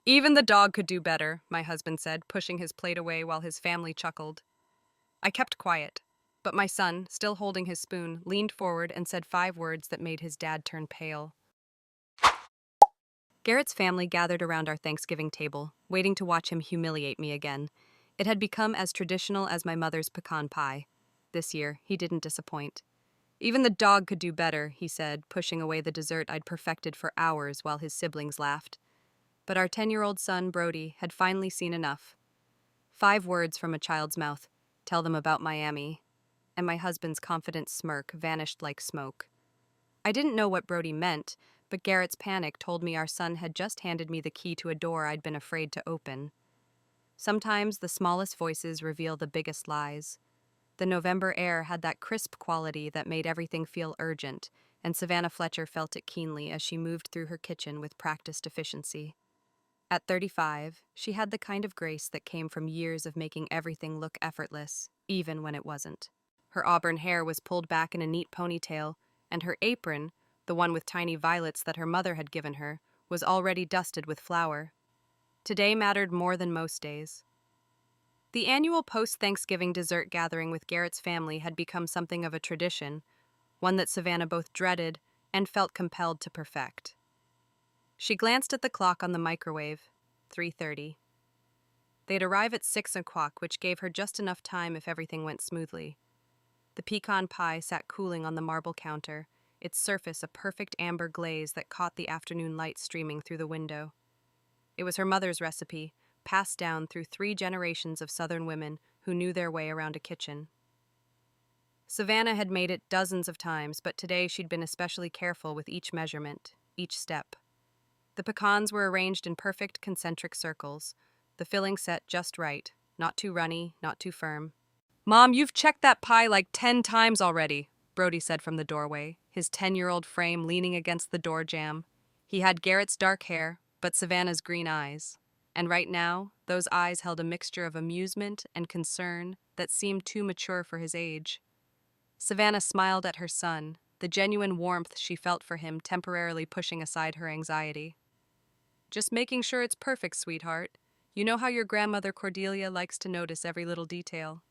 Even the dog could do better, my husband said, pushing his plate away while his family chuckled. I kept quiet, but my son, still holding his spoon, leaned forward and said 5 words that made his dad turn pale. Garrett's family gathered around our Thanksgiving table, waiting to watch him humiliate me again. It had become as traditional as my mother's pecan pie. This year, he didn't disappoint. Even the dog could do better, he said, pushing away the dessert I'd perfected for hours while his siblings laughed. But our 10-year-old son, Brody, had finally seen enough. 5 words from a child's mouth. Tell them about Miami. And my husband's confident smirk vanished like smoke. I didn't know what Brody meant, but Garrett's panic told me our son had just handed me the key to a door I'd been afraid to open. Sometimes the smallest voices reveal the biggest lies. The November air had that crisp quality that made everything feel urgent, and Savannah Fletcher felt it keenly as she moved through her kitchen with practiced efficiency. At 35, she had the kind of grace that came from years of making everything look effortless, even when it wasn't. Her auburn hair was pulled back in a neat ponytail, and her apron, the one with tiny violets that her mother had given her, was already dusted with flour. Today mattered more than most days. The annual post-Thanksgiving dessert gathering with Garrett's family had become something of a tradition, one that Savannah both dreaded and felt compelled to perfect. She glanced at the clock on the microwave, 3:30. They'd arrive at 6 o'clock, which gave her just enough time if everything went smoothly. The pecan pie sat cooling on the marble counter, its surface a perfect amber glaze that caught the afternoon light streaming through the window. It was her mother's recipe, passed down through 3 generations of Southern women who knew their way around a kitchen. Savannah had made it dozens of times, but today she'd been especially careful with each measurement, each step. The pecans were arranged in perfect concentric circles, the filling set just right, not too runny, not too firm. "Mom, you've checked that pie like 10 times already," Brody said from the doorway, his 10-year-old frame leaning against the door jamb. He had Garrett's dark hair, but Savannah's green eyes. And right now, those eyes held a mixture of amusement and concern that seemed too mature for his age. Savannah smiled at her son, the genuine warmth she felt for him temporarily pushing aside her anxiety. "Just making sure it's perfect, sweetheart. You know how your grandmother Cordelia likes to notice every little detail."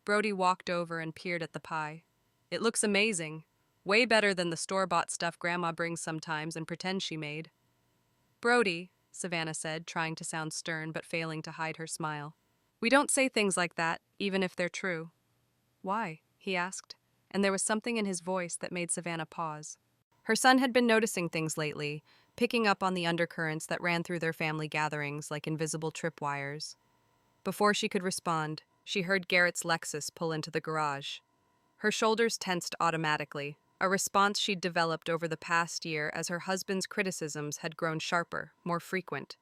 Brody walked over and peered at the pie. "It looks amazing. Way better than the store-bought stuff Grandma brings sometimes and pretends she made." "Brody," Savannah said, trying to sound stern but failing to hide her smile. "We don't say things like that, even if they're true." "Why?" he asked, and there was something in his voice that made Savannah pause. Her son had been noticing things lately, picking up on the undercurrents that ran through their family gatherings like invisible tripwires. Before she could respond, she heard Garrett's Lexus pull into the garage. Her shoulders tensed automatically, a response she'd developed over the past year as her husband's criticisms had grown sharper, more frequent.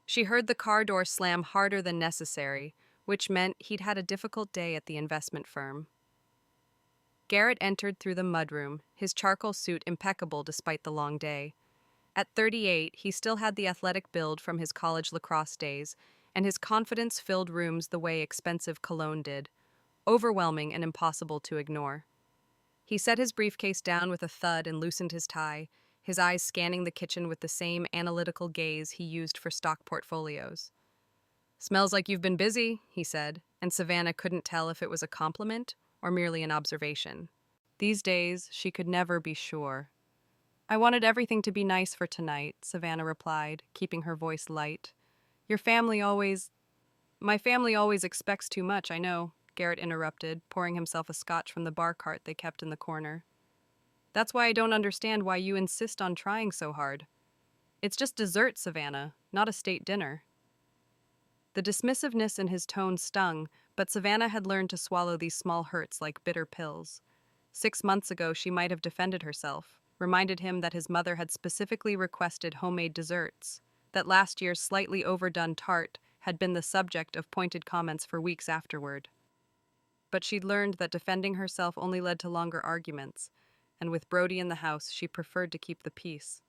She heard the car door slam harder than necessary, which meant he'd had a difficult day at the investment firm. Garrett entered through the mudroom, his charcoal suit impeccable despite the long day. At 38, he still had the athletic build from his college lacrosse days, and his confidence filled rooms the way expensive cologne did, overwhelming and impossible to ignore. He set his briefcase down with a thud and loosened his tie, his eyes scanning the kitchen with the same analytical gaze he used for stock portfolios. "Smells like you've been busy," he said, and Savannah couldn't tell if it was a compliment or merely an observation. These days, she could never be sure. "I wanted everything to be nice for tonight," Savannah replied, keeping her voice light. "Your family always... My family always expects too much, I know," Garrett interrupted, pouring himself a scotch from the bar cart they kept in the corner. "That's why I don't understand why you insist on trying so hard. It's just dessert, Savannah, not a state dinner." The dismissiveness in his tone stung, but Savannah had learned to swallow these small hurts like bitter pills. 6 months ago, she might have defended herself, reminded him that his mother had specifically requested homemade desserts, that last year's slightly overdone tart had been the subject of pointed comments for weeks afterward. But she'd learned that defending herself only led to longer arguments, and with Brody in the house, she preferred to keep the peace.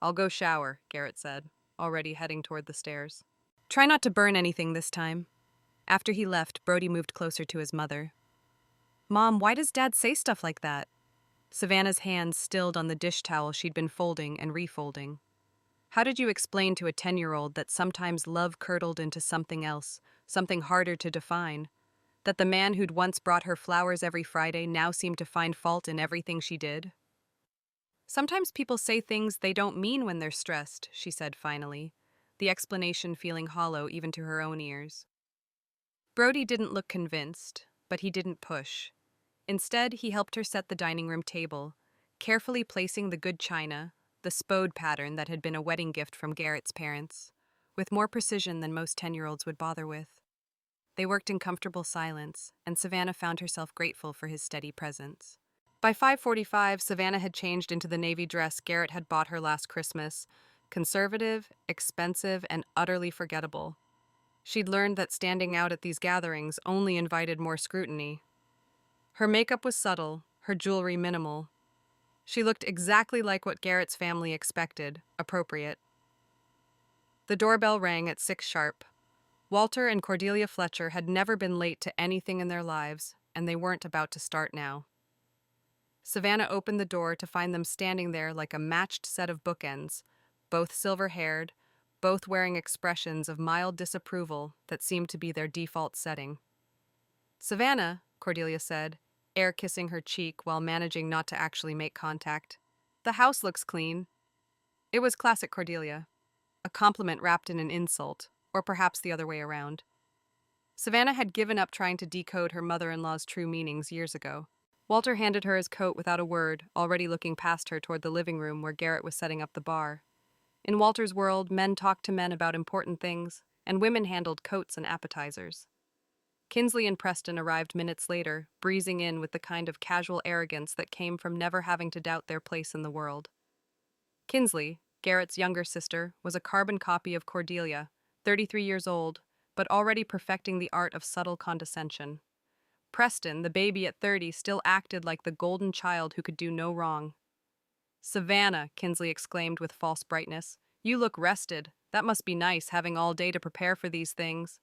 "I'll go shower," Garrett said, already heading toward the stairs. "Try not to burn anything this time." After he left, Brody moved closer to his mother. "Mom, why does Dad say stuff like that?" Savannah's hands stilled on the dish towel she'd been folding and refolding. How did you explain to a 10-year-old that sometimes love curdled into something else, something harder to define? That the man who'd once brought her flowers every Friday now seemed to find fault in everything she did? Sometimes people say things they don't mean when they're stressed, she said finally, the explanation feeling hollow even to her own ears. Brody didn't look convinced, but he didn't push. Instead, he helped her set the dining room table, carefully placing the good china, the spode pattern that had been a wedding gift from Garrett's parents, with more precision than most 10-year-olds would bother with. They worked in comfortable silence, and Savannah found herself grateful for his steady presence. By 5:45, Savannah had changed into the navy dress Garrett had bought her last Christmas, conservative, expensive, and utterly forgettable. She'd learned that standing out at these gatherings only invited more scrutiny. Her makeup was subtle, her jewelry minimal. She looked exactly like what Garrett's family expected, appropriate. The doorbell rang at 6 sharp. Walter and Cordelia Fletcher had never been late to anything in their lives, and they weren't about to start now. Savannah opened the door to find them standing there like a matched set of bookends, both silver-haired, both wearing expressions of mild disapproval that seemed to be their default setting. "Savannah," Cordelia said, air kissing her cheek while managing not to actually make contact. "The house looks clean." It was classic Cordelia, a compliment wrapped in an insult, or perhaps the other way around. Savannah had given up trying to decode her mother-in-law's true meanings years ago. Walter handed her his coat without a word, already looking past her toward the living room where Garrett was setting up the bar. In Walter's world, men talked to men about important things, and women handled coats and appetizers. Kinsley and Preston arrived minutes later, breezing in with the kind of casual arrogance that came from never having to doubt their place in the world. Kinsley, Garrett's younger sister, was a carbon copy of Cordelia, 33 years old, but already perfecting the art of subtle condescension. Preston, the baby at 30, still acted like the golden child who could do no wrong. "Savannah," Kinsley exclaimed with false brightness, "you look rested. That must be nice, having all day to prepare for these things."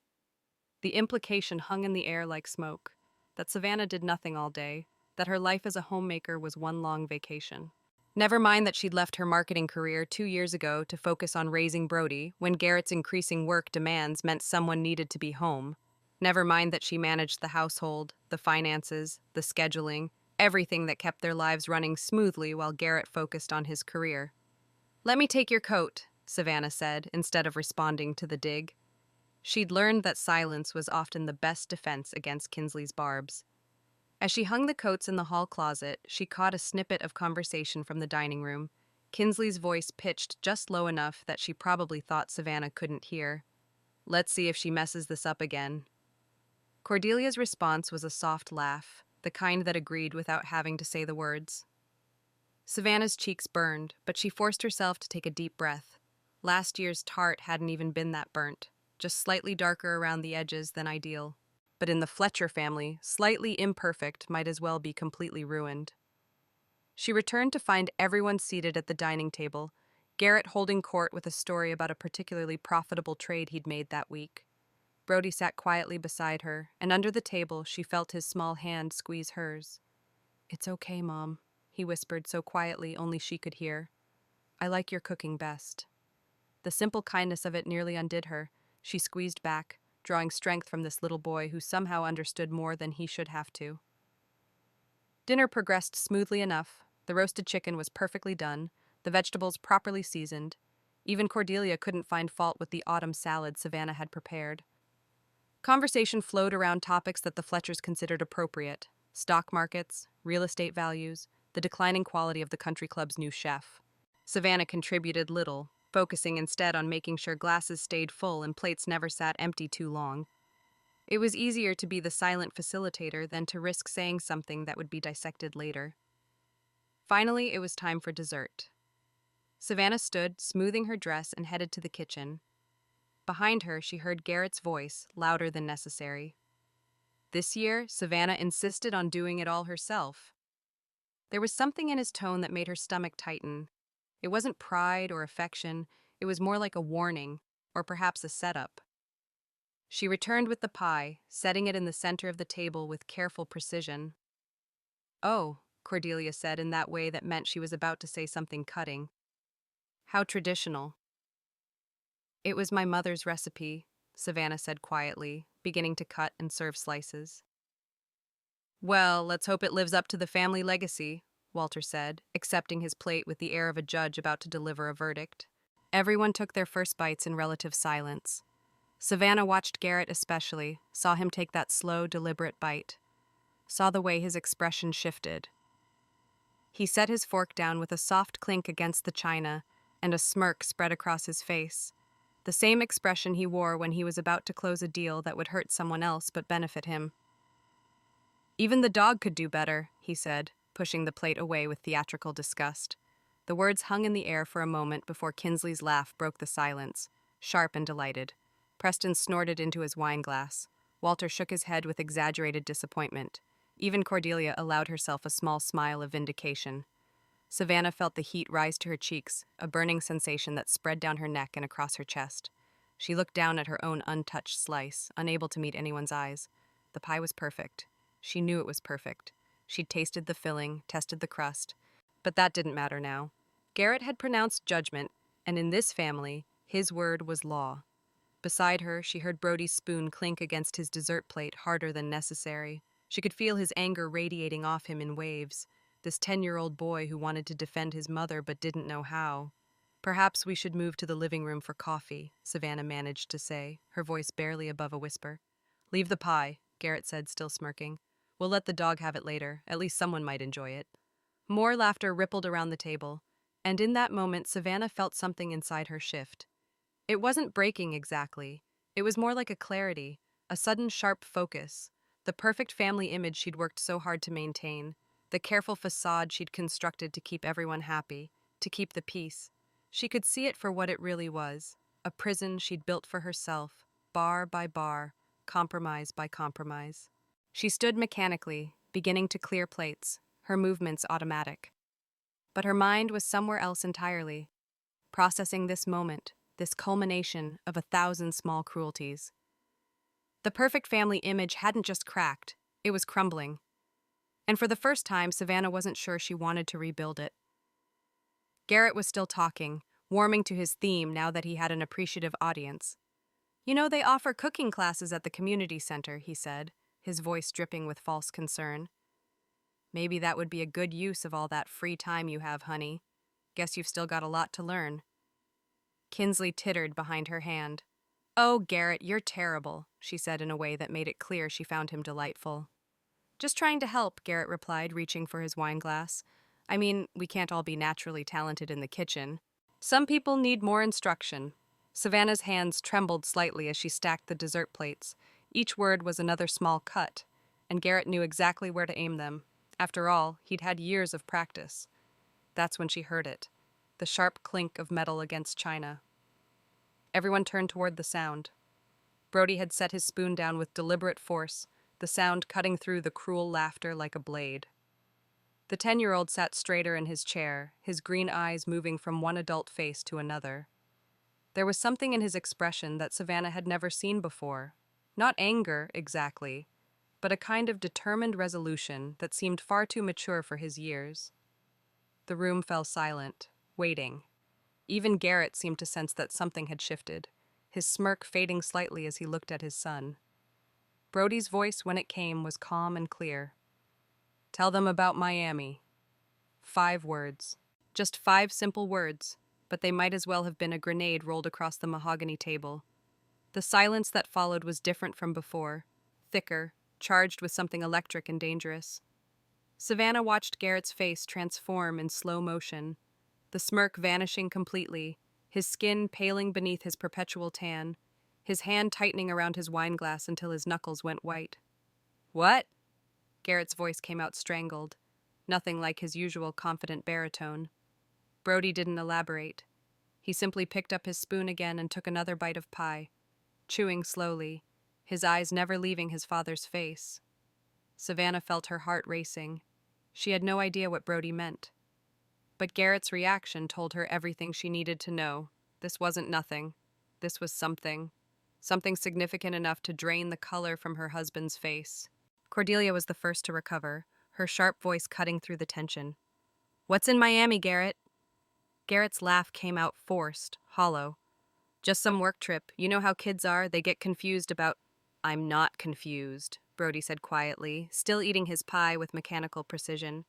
The implication hung in the air like smoke, that Savannah did nothing all day, that her life as a homemaker was one long vacation. Never mind that she'd left her marketing career 2 years ago to focus on raising Brody when Garrett's increasing work demands meant someone needed to be home. Never mind that she managed the household, the finances, the scheduling, everything that kept their lives running smoothly while Garrett focused on his career. "Let me take your coat," Savannah said, instead of responding to the dig. She'd learned that silence was often the best defense against Kinsley's barbs. As she hung the coats in the hall closet, she caught a snippet of conversation from the dining room, Kinsley's voice pitched just low enough that she probably thought Savannah couldn't hear. "Let's see if she messes this up again." Cordelia's response was a soft laugh, the kind that agreed without having to say the words. Savannah's cheeks burned, but she forced herself to take a deep breath. Last year's tart hadn't even been that burnt, just slightly darker around the edges than ideal. But in the Fletcher family, slightly imperfect might as well be completely ruined. She returned to find everyone seated at the dining table, Garrett holding court with a story about a particularly profitable trade he'd made that week. Brody sat quietly beside her, and under the table she felt his small hand squeeze hers. "It's okay, Mom," he whispered so quietly only she could hear. "I like your cooking best." The simple kindness of it nearly undid her. She squeezed back, drawing strength from this little boy who somehow understood more than he should have to. Dinner progressed smoothly enough. The roasted chicken was perfectly done, the vegetables properly seasoned. Even Cordelia couldn't find fault with the autumn salad Savannah had prepared. Conversation flowed around topics that the Fletchers considered appropriate: stock markets, real estate values, the declining quality of the country club's new chef. Savannah contributed little, focusing instead on making sure glasses stayed full and plates never sat empty too long. It was easier to be the silent facilitator than to risk saying something that would be dissected later. Finally, it was time for dessert. Savannah stood, smoothing her dress, and headed to the kitchen. Behind her, she heard Garrett's voice, louder than necessary. This year, Savannah insisted on doing it all herself. There was something in his tone that made her stomach tighten. It wasn't pride or affection, it was more like a warning, or perhaps a setup. She returned with the pie, setting it in the center of the table with careful precision. "Oh," Cordelia said in that way that meant she was about to say something cutting. "How traditional." It was my mother's recipe, Savannah said quietly, beginning to cut and serve slices. Well, let's hope it lives up to the family legacy, Walter said, accepting his plate with the air of a judge about to deliver a verdict. Everyone took their first bites in relative silence. Savannah watched Garrett especially, saw him take that slow, deliberate bite, saw the way his expression shifted. He set his fork down with a soft clink against the china, and a smirk spread across his face. The same expression he wore when he was about to close a deal that would hurt someone else but benefit him. Even the dog could do better, he said, pushing the plate away with theatrical disgust. The words hung in the air for a moment before Kinsley's laugh broke the silence, sharp and delighted. Preston snorted into his wine glass. Walter shook his head with exaggerated disappointment. Even Cordelia allowed herself a small smile of vindication. Savannah felt the heat rise to her cheeks, a burning sensation that spread down her neck and across her chest. She looked down at her own untouched slice, unable to meet anyone's eyes. The pie was perfect. She knew it was perfect. She'd tasted the filling, tested the crust. But that didn't matter now. Garrett had pronounced judgment, and in this family, his word was law. Beside her, she heard Brody's spoon clink against his dessert plate harder than necessary. She could feel his anger radiating off him in waves. This 10-year-old boy who wanted to defend his mother but didn't know how. Perhaps we should move to the living room for coffee, Savannah managed to say, her voice barely above a whisper. Leave the pie, Garrett said, still smirking. We'll let the dog have it later. At least someone might enjoy it. More laughter rippled around the table, and in that moment Savannah felt something inside her shift. It wasn't breaking exactly. It was more like a clarity, a sudden sharp focus, the perfect family image she'd worked so hard to maintain, the careful facade she'd constructed to keep everyone happy, to keep the peace. She could see it for what it really was, a prison she'd built for herself, bar by bar, compromise by compromise. She stood mechanically, beginning to clear plates, her movements automatic. But her mind was somewhere else entirely, processing this moment, this culmination of 1,000 small cruelties. The perfect family image hadn't just cracked, it was crumbling. And for the first time, Savannah wasn't sure she wanted to rebuild it. Garrett was still talking, warming to his theme now that he had an appreciative audience. You know, they offer cooking classes at the community center, he said, his voice dripping with false concern. Maybe that would be a good use of all that free time you have, honey. Guess you've still got a lot to learn. Kinsley tittered behind her hand. Oh, Garrett, you're terrible, she said in a way that made it clear she found him delightful. Just trying to help, Garrett replied, reaching for his wine glass. I mean, we can't all be naturally talented in the kitchen. Some people need more instruction. Savannah's hands trembled slightly as she stacked the dessert plates. Each word was another small cut, and Garrett knew exactly where to aim them. After all, he'd had years of practice. That's when she heard it, the sharp clink of metal against china. Everyone turned toward the sound. Brody had set his spoon down with deliberate force, the sound cutting through the cruel laughter like a blade. The 10-year-old sat straighter in his chair, his green eyes moving from one adult face to another. There was something in his expression that Savannah had never seen before. Not anger, exactly, but a kind of determined resolution that seemed far too mature for his years. The room fell silent, waiting. Even Garrett seemed to sense that something had shifted, his smirk fading slightly as he looked at his son. Brody's voice, when it came, was calm and clear. Tell them about Miami. 5 words. Just 5 simple words, but they might as well have been a grenade rolled across the mahogany table. The silence that followed was different from before, thicker, charged with something electric and dangerous. Savannah watched Garrett's face transform in slow motion, the smirk vanishing completely, his skin paling beneath his perpetual tan, his hand tightening around his wine glass until his knuckles went white. What? Garrett's voice came out strangled, nothing like his usual confident baritone. Brody didn't elaborate. He simply picked up his spoon again and took another bite of pie, chewing slowly, his eyes never leaving his father's face. Savannah felt her heart racing. She had no idea what Brody meant. But Garrett's reaction told her everything she needed to know. This wasn't nothing. This was something. Something significant enough to drain the color from her husband's face. Cordelia was the first to recover, her sharp voice cutting through the tension. What's in Miami, Garrett? Garrett's laugh came out forced, hollow. Just some work trip. You know how kids are, they get confused about. I'm not confused, Brody said quietly, still eating his pie with mechanical precision.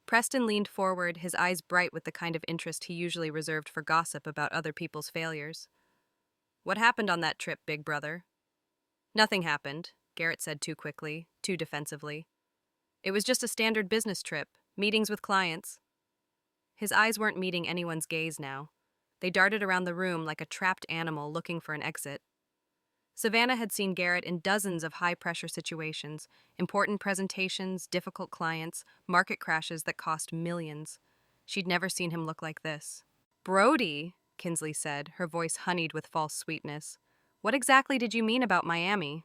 Preston leaned forward, his eyes bright with the kind of interest he usually reserved for gossip about other people's failures. What happened on that trip, big brother? Nothing happened, Garrett said too quickly, too defensively. It was just a standard business trip, meetings with clients. His eyes weren't meeting anyone's gaze now. They darted around the room like a trapped animal looking for an exit. Savannah had seen Garrett in dozens of high-pressure situations, important presentations, difficult clients, market crashes that cost millions. She'd never seen him look like this. Brody, Kinsley said, her voice honeyed with false sweetness. What exactly did you mean about Miami?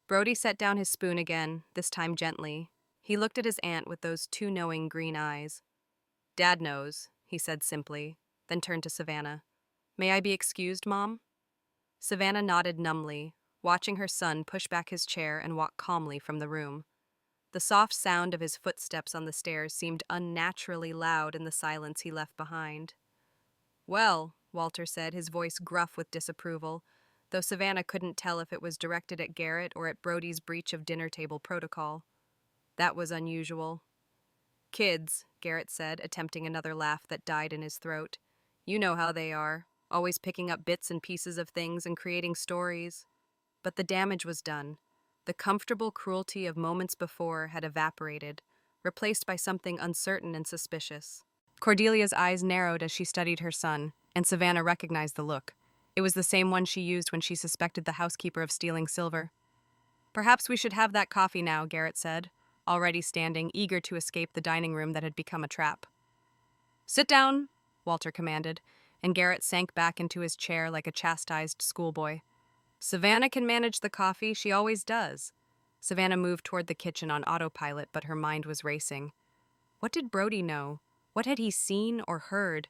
Brody set down his spoon again, this time gently. He looked at his aunt with those too knowing green eyes. Dad knows, he said simply, then turned to Savannah. May I be excused, Mom? Savannah nodded numbly, watching her son push back his chair and walk calmly from the room. The soft sound of his footsteps on the stairs seemed unnaturally loud in the silence he left behind. Well, Walter said, his voice gruff with disapproval, though Savannah couldn't tell if it was directed at Garrett or at Brody's breach of dinner table protocol. That was unusual. Kids, Garrett said, attempting another laugh that died in his throat. You know how they are, always picking up bits and pieces of things and creating stories. But the damage was done. The comfortable cruelty of moments before had evaporated, replaced by something uncertain and suspicious. Cordelia's eyes narrowed as she studied her son, and Savannah recognized the look. It was the same one she used when she suspected the housekeeper of stealing silver. Perhaps we should have that coffee now, Garrett said, already standing, eager to escape the dining room that had become a trap. Sit down, Walter commanded, and Garrett sank back into his chair like a chastised schoolboy. Savannah can manage the coffee, she always does. Savannah moved toward the kitchen on autopilot, but her mind was racing. What did Brody know? What had he seen or heard?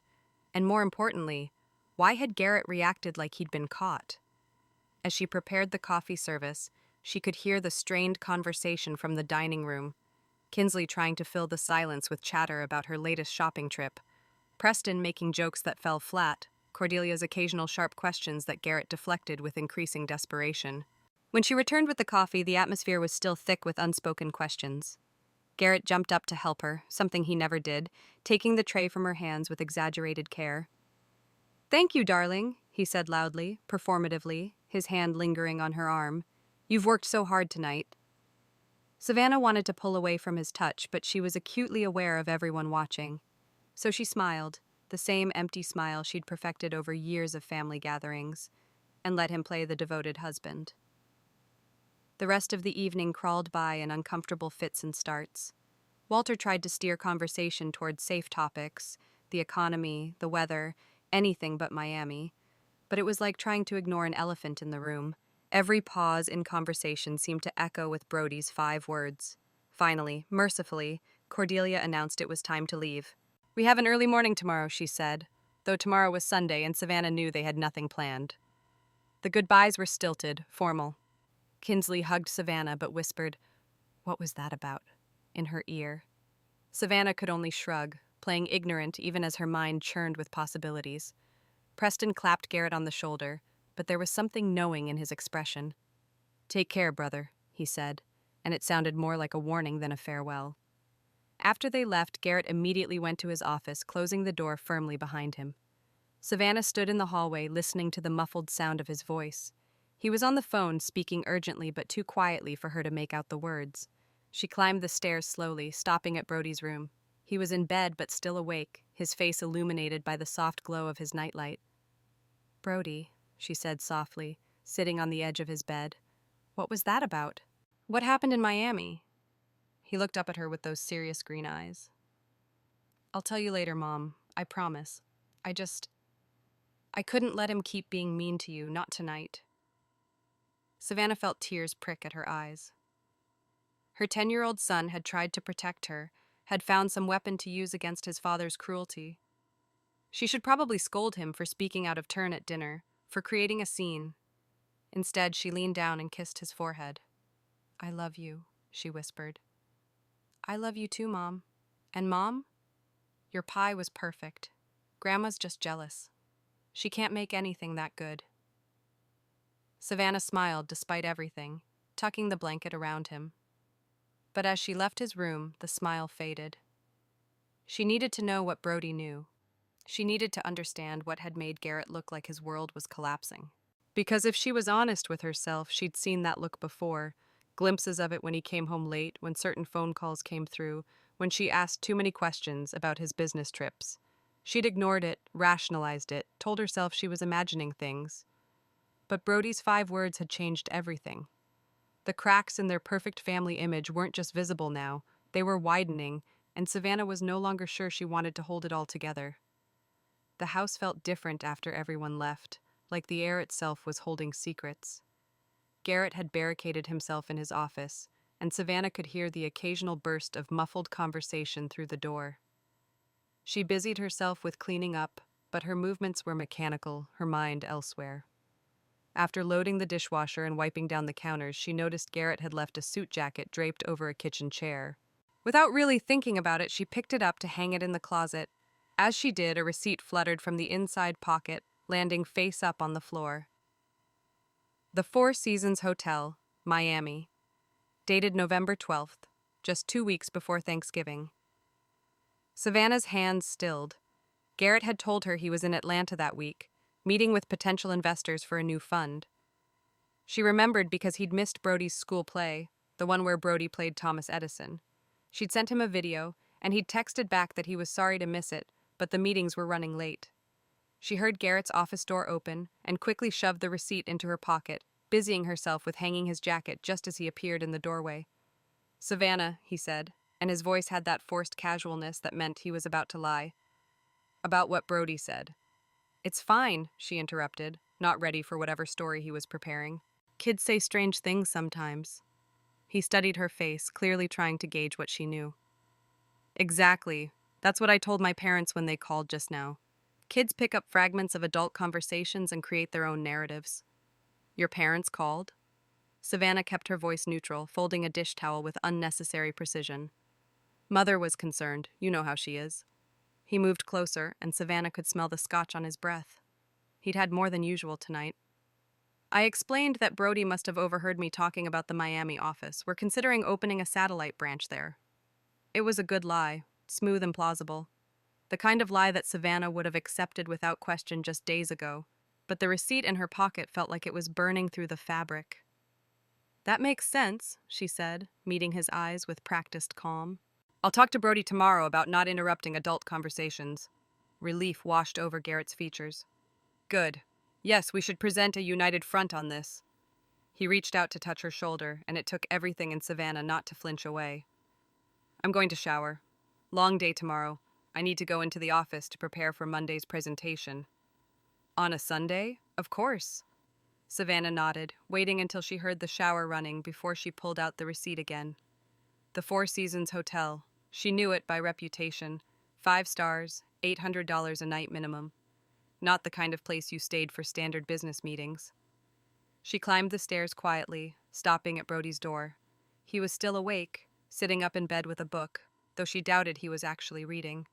And more importantly, why had Garrett reacted like he'd been caught? As she prepared the coffee service, she could hear the strained conversation from the dining room, Kinsley trying to fill the silence with chatter about her latest shopping trip, Preston making jokes that fell flat, Cordelia's occasional sharp questions that Garrett deflected with increasing desperation. When she returned with the coffee, the atmosphere was still thick with unspoken questions. Garrett jumped up to help her, something he never did, taking the tray from her hands with exaggerated care. Thank you, darling, he said loudly, performatively, his hand lingering on her arm. You've worked so hard tonight. Savannah wanted to pull away from his touch, but she was acutely aware of everyone watching. So she smiled, the same empty smile she'd perfected over years of family gatherings, and let him play the devoted husband. The rest of the evening crawled by in uncomfortable fits and starts. Walter tried to steer conversation toward safe topics, the economy, the weather, anything but Miami. But it was like trying to ignore an elephant in the room. Every pause in conversation seemed to echo with Brody's 5 words. Finally, mercifully, Cordelia announced it was time to leave. We have an early morning tomorrow, she said, though tomorrow was Sunday and Savannah knew they had nothing planned. The goodbyes were stilted, formal. Kinsley hugged Savannah but whispered, "What was that about?" in her ear. Savannah could only shrug, playing ignorant even as her mind churned with possibilities. Preston clapped Garrett on the shoulder, but there was something knowing in his expression. Take care, brother, he said, and it sounded more like a warning than a farewell. After they left, Garrett immediately went to his office, closing the door firmly behind him. Savannah stood in the hallway, listening to the muffled sound of his voice. He was on the phone, speaking urgently but too quietly for her to make out the words. She climbed the stairs slowly, stopping at Brody's room. He was in bed but still awake, his face illuminated by the soft glow of his nightlight. Brody, she said softly, sitting on the edge of his bed. What was that about? What happened in Miami? He looked up at her with those serious green eyes. I'll tell you later, Mom. I promise. I couldn't let him keep being mean to you, not tonight. Savannah felt tears prick at her eyes. Her 10-year-old son had tried to protect her, had found some weapon to use against his father's cruelty. She should probably scold him for speaking out of turn at dinner, for creating a scene. Instead, she leaned down and kissed his forehead. I love you, she whispered. I love you too, Mom. And Mom? Your pie was perfect. Grandma's just jealous. She can't make anything that good. Savannah smiled despite everything, tucking the blanket around him. But as she left his room, the smile faded. She needed to know what Brody knew. She needed to understand what had made Garrett look like his world was collapsing. Because if she was honest with herself, she'd seen that look before. Glimpses of it when he came home late, when certain phone calls came through, when she asked too many questions about his business trips. She'd ignored it, rationalized it, told herself she was imagining things. But Brody's 5 words had changed everything. The cracks in their perfect family image weren't just visible now, they were widening, and Savannah was no longer sure she wanted to hold it all together. The house felt different after everyone left, like the air itself was holding secrets. Garrett had barricaded himself in his office, and Savannah could hear the occasional burst of muffled conversation through the door. She busied herself with cleaning up, but her movements were mechanical, her mind elsewhere. After loading the dishwasher and wiping down the counters, she noticed Garrett had left a suit jacket draped over a kitchen chair. Without really thinking about it, she picked it up to hang it in the closet. As she did, a receipt fluttered from the inside pocket, landing face up on the floor. The Four Seasons Hotel, Miami. Dated November 12th, just 2 weeks before Thanksgiving. Savannah's hands stilled. Garrett had told her he was in Atlanta that week, meeting with potential investors for a new fund. She remembered because he'd missed Brody's school play, the one where Brody played Thomas Edison. She'd sent him a video, and he'd texted back that he was sorry to miss it, but the meetings were running late. She heard Garrett's office door open and quickly shoved the receipt into her pocket, busying herself with hanging his jacket just as he appeared in the doorway. "Savannah," he said, and his voice had that forced casualness that meant he was about to lie. "About what Brody said." "It's fine," she interrupted, not ready for whatever story he was preparing. "Kids say strange things sometimes." He studied her face, clearly trying to gauge what she knew. "Exactly. That's what I told my parents when they called just now. Kids pick up fragments of adult conversations and create their own narratives." "Your parents called?" Savannah kept her voice neutral, folding a dish towel with unnecessary precision. "Mother was concerned. You know how she is." He moved closer, and Savannah could smell the scotch on his breath. He'd had more than usual tonight. "I explained that Brody must have overheard me talking about the Miami office. We're considering opening a satellite branch there." It was a good lie, smooth and plausible. The kind of lie that Savannah would have accepted without question just days ago, but the receipt in her pocket felt like it was burning through the fabric. "That makes sense," she said, meeting his eyes with practiced calm. "I'll talk to Brody tomorrow about not interrupting adult conversations." Relief washed over Garrett's features. "Good. Yes, we should present a united front on this." He reached out to touch her shoulder, and it took everything in Savannah not to flinch away. "I'm going to shower. Long day tomorrow. I need to go into the office to prepare for Monday's presentation." "On a Sunday? Of course." Savannah nodded, waiting until she heard the shower running before she pulled out the receipt again. The Four Seasons Hotel. She knew it by reputation. 5 stars, $800 a night minimum. Not the kind of place you stayed for standard business meetings. She climbed the stairs quietly, stopping at Brody's door. He was still awake, sitting up in bed with a book, though she doubted he was actually reading.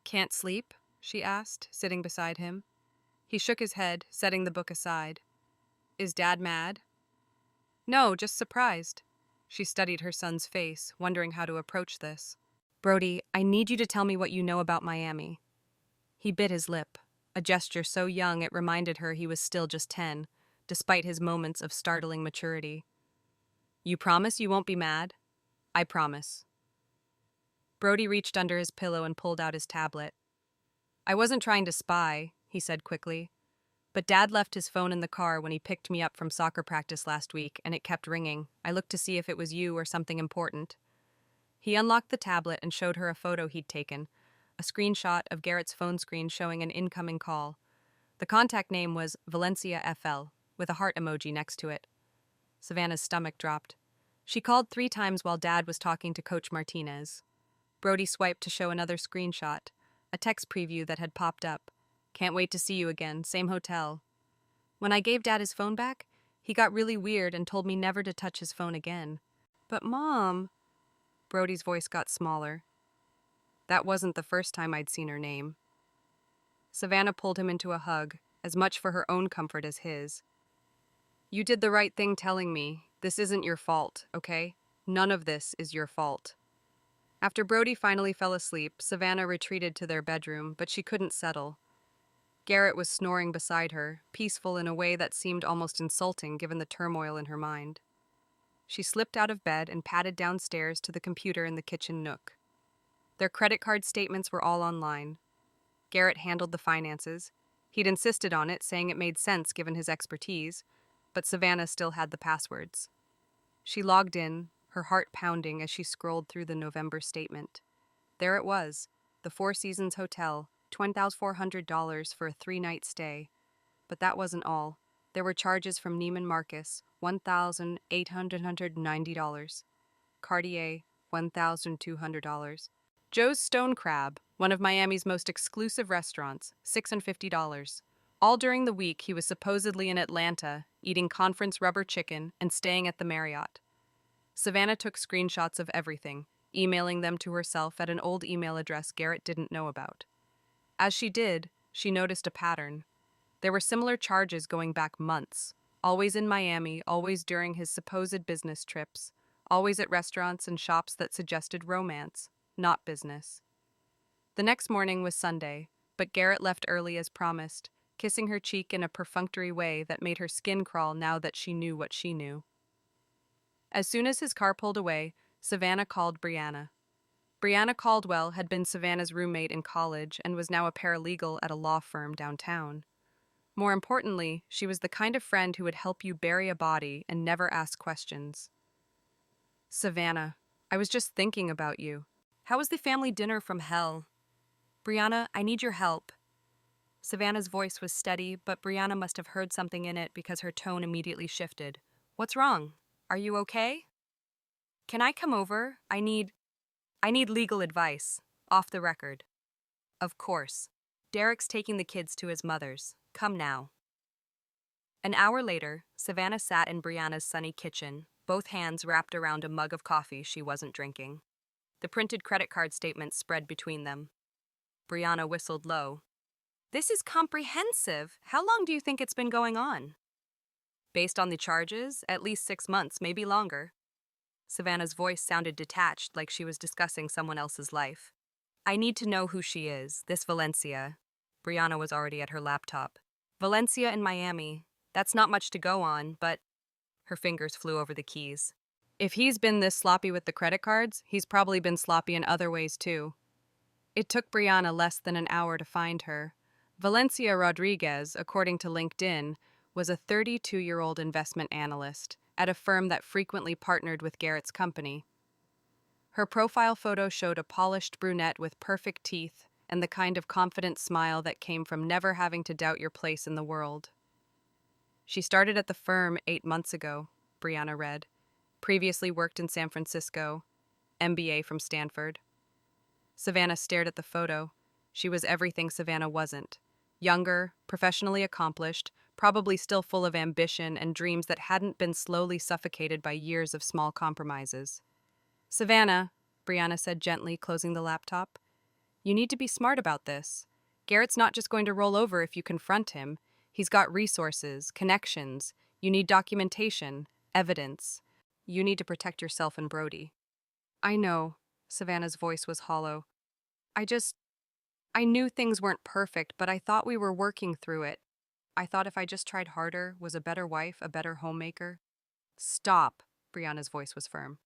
"Can't sleep?" she asked, sitting beside him. He shook his head, setting the book aside. "Is Dad mad?" "No, just surprised." She studied her son's face, wondering how to approach this. "Brody, I need you to tell me what you know about Miami." He bit his lip, a gesture so young it reminded her he was still just 10, despite his moments of startling maturity. "You promise you won't be mad?" "I promise." Brody reached under his pillow and pulled out his tablet. "I wasn't trying to spy," he said quickly. "But Dad left his phone in the car when he picked me up from soccer practice last week, and it kept ringing. I looked to see if it was you or something important." He unlocked the tablet and showed her a photo he'd taken, a screenshot of Garrett's phone screen showing an incoming call. The contact name was Valencia FL, with a heart emoji next to it. Savannah's stomach dropped. She called 3 times while Dad was talking to Coach Martinez. Brody swiped to show another screenshot, a text preview that had popped up. "Can't wait to see you again, same hotel." When I gave Dad his phone back, he got really weird and told me never to touch his phone again. "But Mom..." Brody's voice got smaller. That wasn't the first time I'd seen her name. Savannah pulled him into a hug, as much for her own comfort as his. You did the right thing telling me. This isn't your fault, okay? None of this is your fault. After Brody finally fell asleep, Savannah retreated to their bedroom, but she couldn't settle. Garrett was snoring beside her, peaceful in a way that seemed almost insulting given the turmoil in her mind. She slipped out of bed and padded downstairs to the computer in the kitchen nook. Their credit card statements were all online. Garrett handled the finances. He'd insisted on it, saying it made sense given his expertise, but Savannah still had the passwords. She logged in, her heart pounding as she scrolled through the November statement. There it was, the Four Seasons Hotel, $2,400 for a 3-night stay. But that wasn't all. There were charges from Neiman Marcus, $1,890. Cartier, $1,200. Joe's Stone Crab, one of Miami's most exclusive restaurants, $650. All during the week he was supposedly in Atlanta, eating conference rubber chicken and staying at the Marriott. Savannah took screenshots of everything, emailing them to herself at an old email address Garrett didn't know about. As she did, she noticed a pattern. There were similar charges going back months, always in Miami, always during his supposed business trips, always at restaurants and shops that suggested romance, not business. The next morning was Sunday, but Garrett left early as promised, kissing her cheek in a perfunctory way that made her skin crawl now that she knew what she knew. As soon as his car pulled away, Savannah called Brianna. Brianna Caldwell had been Savannah's roommate in college and was now a paralegal at a law firm downtown. More importantly, she was the kind of friend who would help you bury a body and never ask questions. Savannah, I was just thinking about you. How was the family dinner from hell? Brianna, I need your help. Savannah's voice was steady, but Brianna must have heard something in it because her tone immediately shifted. What's wrong? Are you okay? Can I come over? I need legal advice. Off the record. Of course. Derek's taking the kids to his mother's. Come now. An hour later, Savannah sat in Brianna's sunny kitchen, both hands wrapped around a mug of coffee she wasn't drinking. The printed credit card statements spread between them. Brianna whistled low. This is comprehensive. How long do you think it's been going on? Based on the charges, at least 6 months, maybe longer. Savannah's voice sounded detached, like she was discussing someone else's life. I need to know who she is, this Valencia. Brianna was already at her laptop. Valencia in Miami. That's not much to go on, but... Her fingers flew over the keys. If he's been this sloppy with the credit cards, he's probably been sloppy in other ways too. It took Brianna less than an hour to find her. Valencia Rodriguez, according to LinkedIn, was a 32-year-old investment analyst at a firm that frequently partnered with Garrett's company. Her profile photo showed a polished brunette with perfect teeth and the kind of confident smile that came from never having to doubt your place in the world. She started at the firm 8 months ago, Brianna read. Previously worked in San Francisco, MBA from Stanford. Savannah stared at the photo. She was everything Savannah wasn't. Younger, professionally accomplished, probably still full of ambition and dreams that hadn't been slowly suffocated by years of small compromises. Savannah, Brianna said gently, closing the laptop, you need to be smart about this. Garrett's not just going to roll over if you confront him. He's got resources, connections. You need documentation, evidence. You need to protect yourself and Brody. I know, Savannah's voice was hollow. I knew things weren't perfect, but I thought we were working through it. I thought if I just tried harder, was a better wife, a better homemaker. Stop, Brianna's voice was firm.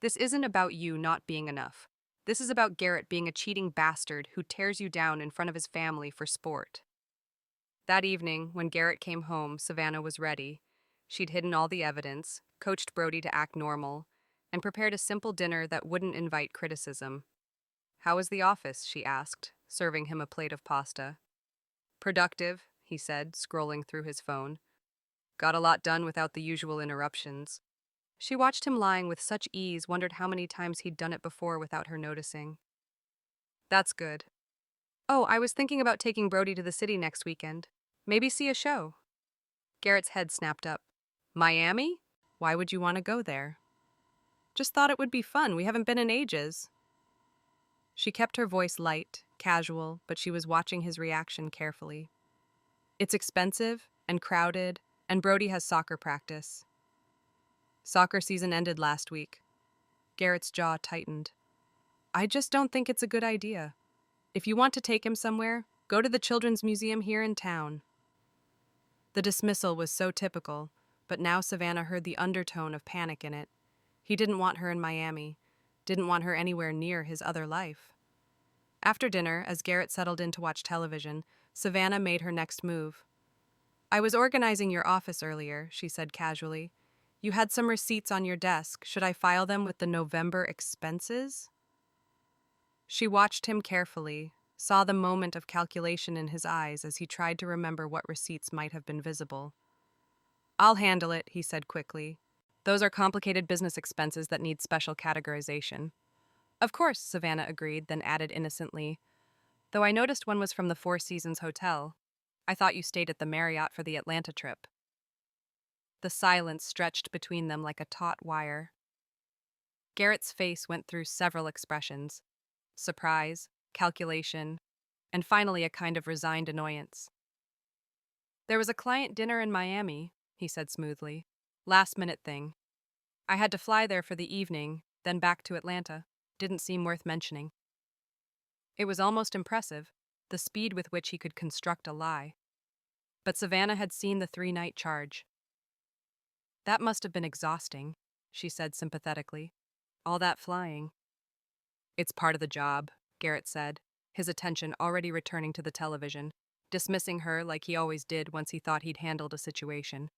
This isn't about you not being enough. This is about Garrett being a cheating bastard who tears you down in front of his family for sport. That evening, when Garrett came home, Savannah was ready. She'd hidden all the evidence, coached Brody to act normal, and prepared a simple dinner that wouldn't invite criticism. How was the office? She asked, serving him a plate of pasta. Productive, he said, scrolling through his phone. Got a lot done without the usual interruptions. She watched him lying with such ease, wondered how many times he'd done it before without her noticing. That's good. Oh, I was thinking about taking Brody to the city next weekend. Maybe see a show. Garrett's head snapped up. Miami? Why would you want to go there? Just thought it would be fun. We haven't been in ages. She kept her voice light, casual, but she was watching his reaction carefully. It's expensive and crowded, and Brody has soccer practice. Soccer season ended last week. Garrett's jaw tightened. I just don't think it's a good idea. If you want to take him somewhere, go to the Children's Museum here in town. The dismissal was so typical, but now Savannah heard the undertone of panic in it. He didn't want her in Miami, didn't want her anywhere near his other life. After dinner, as Garrett settled in to watch television, Savannah made her next move. I was organizing your office earlier, she said casually. You had some receipts on your desk. Should I file them with the November expenses? She watched him carefully, saw the moment of calculation in his eyes as he tried to remember what receipts might have been visible. I'll handle it, he said quickly. Those are complicated business expenses that need special categorization. Of course, Savannah agreed, then added innocently, though I noticed one was from the Four Seasons Hotel. I thought you stayed at the Marriott for the Atlanta trip. The silence stretched between them like a taut wire. Garrett's face went through several expressions: surprise, calculation, and finally a kind of resigned annoyance. There was a client dinner in Miami, he said smoothly. Last-minute thing. I had to fly there for the evening, then back to Atlanta. Didn't seem worth mentioning. It was almost impressive, the speed with which he could construct a lie. But Savannah had seen the 3-night charge. That must have been exhausting, she said sympathetically. All that flying. It's part of the job, Garrett said, his attention already returning to the television, dismissing her like he always did once he thought he'd handled a situation.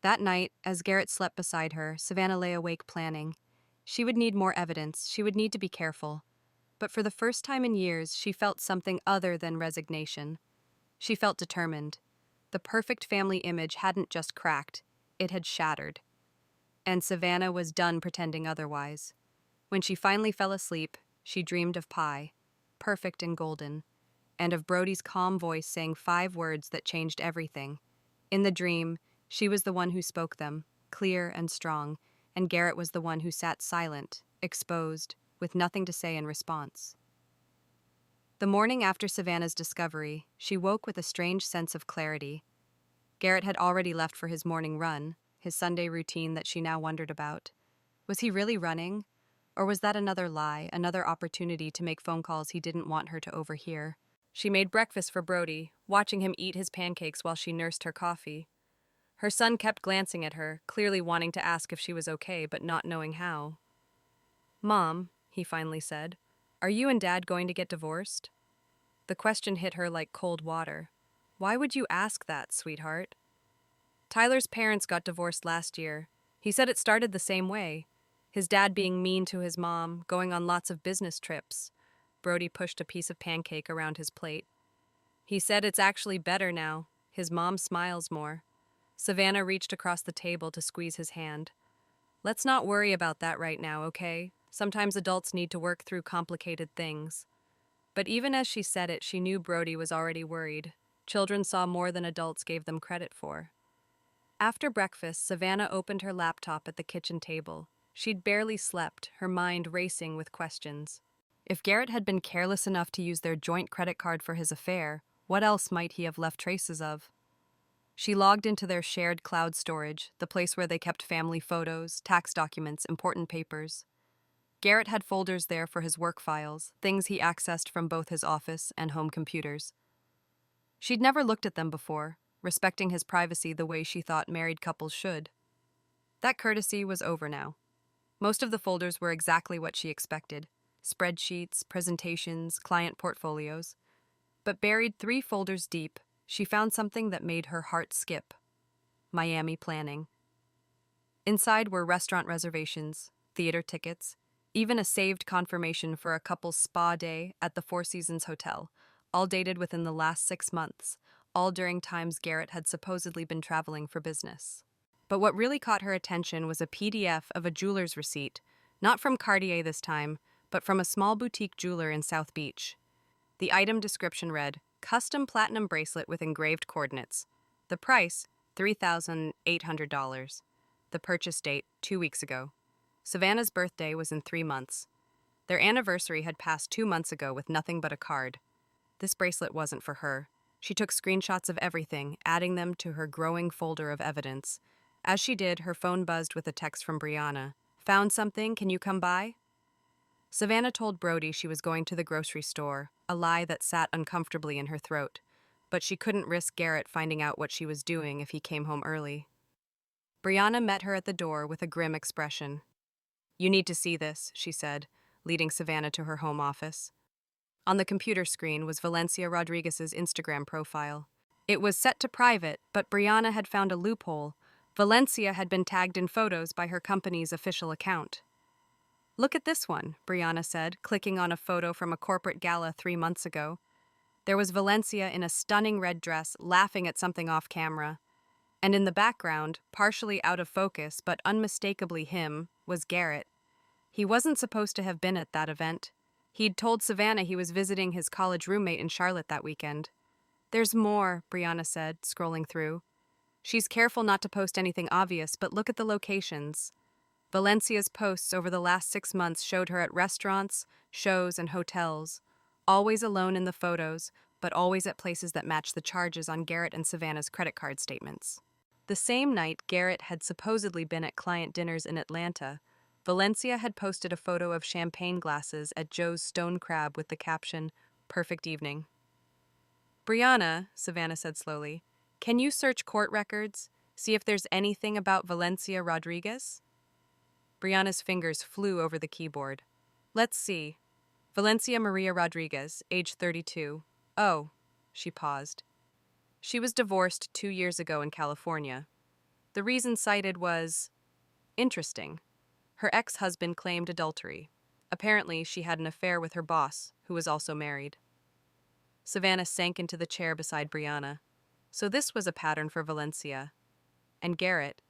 That night, as Garrett slept beside her, Savannah lay awake planning. She would need more evidence, she would need to be careful. But for the first time in years, she felt something other than resignation. She felt determined. The perfect family image hadn't just cracked, it had shattered. And Savannah was done pretending otherwise. When she finally fell asleep, she dreamed of pie, perfect and golden, and of Brody's calm voice saying 5 words that changed everything. In the dream, she was the one who spoke them, clear and strong, and Garrett was the one who sat silent, exposed, with nothing to say in response. The morning after Savannah's discovery, she woke with a strange sense of clarity. Garrett had already left for his morning run, his Sunday routine that she now wondered about. Was he really running? Or was that another lie, another opportunity to make phone calls he didn't want her to overhear? She made breakfast for Brody, watching him eat his pancakes while she nursed her coffee. Her son kept glancing at her, clearly wanting to ask if she was okay, but not knowing how. Mom, he finally said, are you and Dad going to get divorced? The question hit her like cold water. Why would you ask that, sweetheart? Tyler's parents got divorced last year. He said it started the same way. His dad being mean to his mom, going on lots of business trips. Brody pushed a piece of pancake around his plate. He said it's actually better now. His mom smiles more. Savannah reached across the table to squeeze his hand. Let's not worry about that right now, okay? Sometimes adults need to work through complicated things. But even as she said it, she knew Brody was already worried. Children saw more than adults gave them credit for. After breakfast, Savannah opened her laptop at the kitchen table. She'd barely slept, her mind racing with questions. If Garrett had been careless enough to use their joint credit card for his affair, what else might he have left traces of? She logged into their shared cloud storage, the place where they kept family photos, tax documents, important papers. Garrett had folders there for his work files, things he accessed from both his office and home computers. She'd never looked at them before, respecting his privacy the way she thought married couples should. That courtesy was over now. Most of the folders were exactly what she expected: spreadsheets, presentations, client portfolios. But buried 3 folders deep, she found something that made her heart skip: Miami planning. Inside were restaurant reservations, theater tickets, even a saved confirmation for a couple's spa day at the Four Seasons Hotel, all dated within the last 6 months, all during times Garrett had supposedly been traveling for business. But what really caught her attention was a PDF of a jeweler's receipt, not from Cartier this time, but from a small boutique jeweler in South Beach. The item description read, custom platinum bracelet with engraved coordinates. The price, $3,800. The purchase date, 2 weeks ago. Savannah's birthday was in 3 months. Their anniversary had passed 2 months ago with nothing but a card. This bracelet wasn't for her. She took screenshots of everything, adding them to her growing folder of evidence. As she did, her phone buzzed with a text from Brianna. Found something? Can you come by? Savannah told Brody she was going to the grocery store, a lie that sat uncomfortably in her throat. But she couldn't risk Garrett finding out what she was doing if he came home early. Brianna met her at the door with a grim expression. You need to see this, she said, leading Savannah to her home office. On the computer screen was Valencia Rodriguez's Instagram profile. It was set to private, but Brianna had found a loophole. Valencia had been tagged in photos by her company's official account. Look at this one, Brianna said, clicking on a photo from a corporate gala 3 months ago. There was Valencia in a stunning red dress, laughing at something off camera. And in the background, partially out of focus but unmistakably him, was Garrett. He wasn't supposed to have been at that event. He'd told Savannah he was visiting his college roommate in Charlotte that weekend. There's more, Brianna said, scrolling through. She's careful not to post anything obvious, but look at the locations. Valencia's posts over the last 6 months showed her at restaurants, shows, and hotels, always alone in the photos, but always at places that matched the charges on Garrett and Savannah's credit card statements. The same night Garrett had supposedly been at client dinners in Atlanta, Valencia had posted a photo of champagne glasses at Joe's Stone Crab with the caption, "Perfect evening." Brianna, Savannah said slowly, can you search court records, see if there's anything about Valencia Rodriguez? Brianna's fingers flew over the keyboard. Let's see. Valencia Maria Rodriguez, age 32. Oh, she paused. She was divorced 2 years ago in California. The reason cited was interesting. Her ex-husband claimed adultery. Apparently, she had an affair with her boss, who was also married. Savannah sank into the chair beside Brianna. So this was a pattern for Valencia. And Garrett,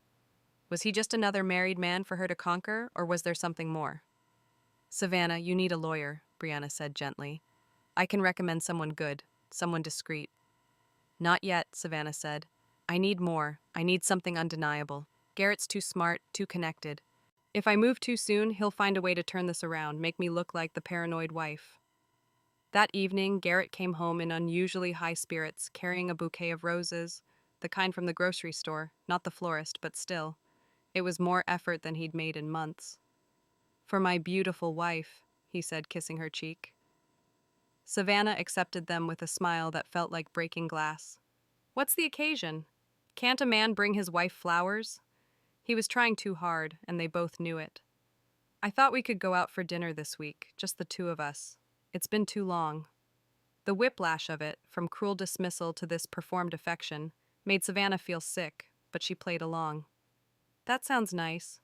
was he just another married man for her to conquer, or was there something more? Savannah, you need a lawyer, Brianna said gently. I can recommend someone good, someone discreet. Not yet, Savannah said. I need more. I need something undeniable. Garrett's too smart, too connected. If I move too soon, he'll find a way to turn this around, make me look like the paranoid wife. That evening, Garrett came home in unusually high spirits, carrying a bouquet of roses, the kind from the grocery store, not the florist, but still. It was more effort than he'd made in months. For my beautiful wife, he said, kissing her cheek. Savannah accepted them with a smile that felt like breaking glass. What's the occasion? Can't a man bring his wife flowers? He was trying too hard, and they both knew it. I thought we could go out for dinner this week, just the two of us. It's been too long. The whiplash of it, from cruel dismissal to this performed affection, made Savannah feel sick, but she played along. That sounds nice.